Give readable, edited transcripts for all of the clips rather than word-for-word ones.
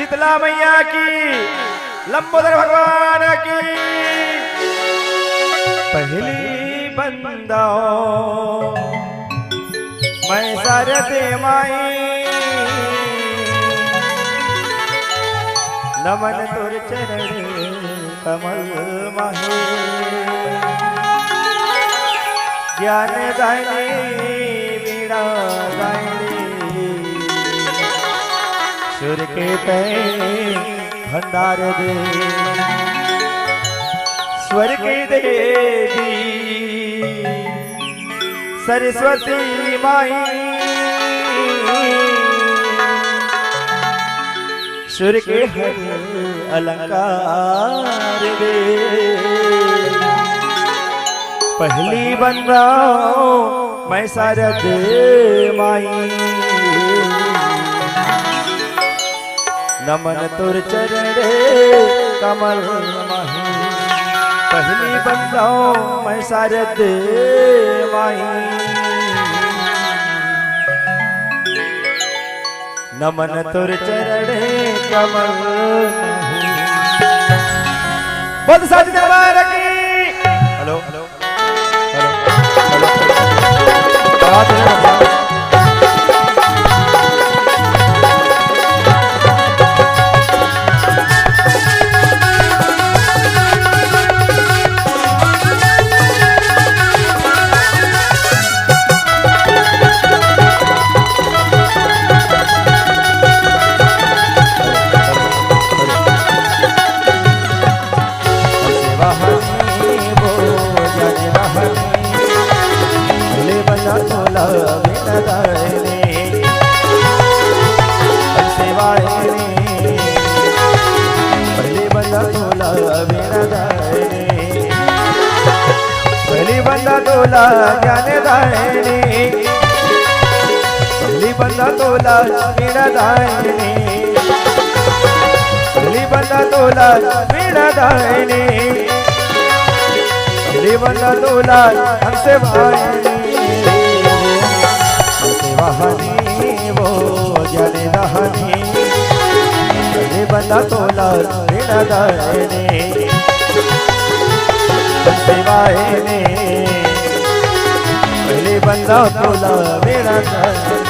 शीतला मैया की, लंबोदर भगवान की। पहली बंदाओ मैं सरदे माई, नमन तुर चरण कमल माही। ज्ञान दायनी वीणा दायनी, सुर के तय भंडार दे। स्वर के देवी सरस्वती माई, सुर के हर अलंकार दे। पहली बंदा मैं शारद माई, नमन तुर चरण कमल माही। पहली बंदा मैं शारद माई, नमन तुर चरण कमल माही। बहुत साथी दरबार की। हेलो हेलो तोला ज्ञान दायनी, पहली बंदा तोला वीणा दायनी। पहली बंदा तोला वीणा दायनी, पहली बंदा तोला हमसे वाहिनी। हमसे वाहनी वो ज्ञान दाहनी, पहली बंदा तोला वीणा दायनी। हमसे वाहिनी पहले बंदा तोला वीणा दायनी।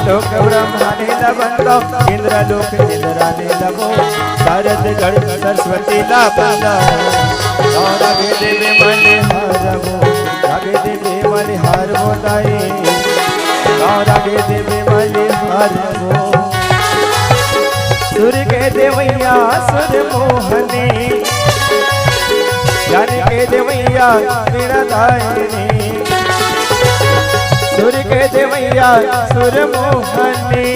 लोक ब्रह्माने लबंदो, इंद्र लोक इंद्राने लबो। शारद गण सरस्वती ला बंदो, रागे देवे मले हारबो। रागे देवे मले हारबो दाई, रागे देवे मले हारबो। सुर के देवैया सुर मोहनी, ज्ञान के देवैया वीणा दायनी। सुर के देवैया सुर मोहनी,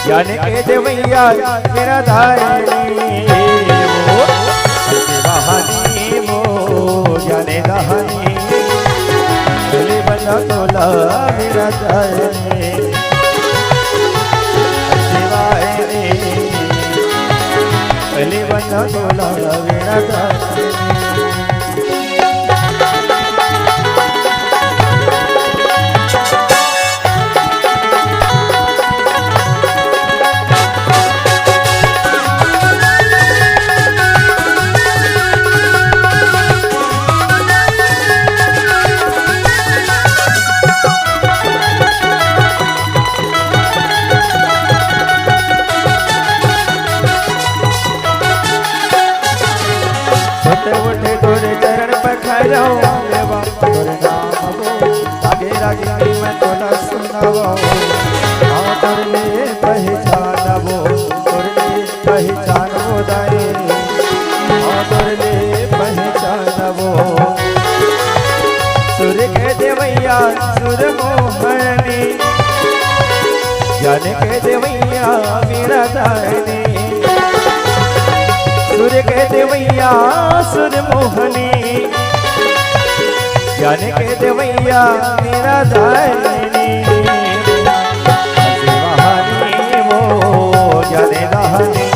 ज्ञान के देवैया वीणा दायनी। वाहनी मो ज्ञान दाहनी, पहली बंदा तोला वीणा दायनी। पहली बंदा तोला वीणा दायनी। उठे तोरे चरण पखारो, तोरे नाम वो आगे रागी मैं तोला सुनावो। हाँ तोरे पहचानबो, तोरे पहचानबो दाई। हाँ तोरे पहचानबो। सुर के देवैया सुर मोहनी, ज्ञान के देवैया वीणा दायनी। देवैया सुर मोहनी ज्ञान के देवैया मेरा दायनी वो ज्ञाने दाहनी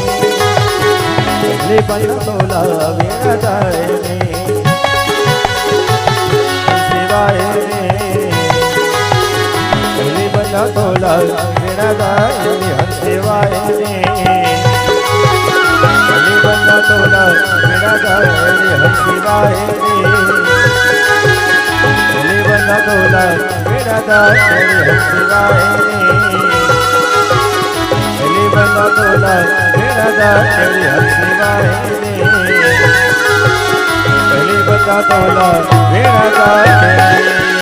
बन तोला मेरा दायनी बना तोला मेरा दायनी हंसेवाए बना तोला मेरा दायनी हंसेवाए बना तोला मेरा दायनी हंसेवाए बना तोला मेरा दायनी हंसेवाए बना तोला मेरा दायनी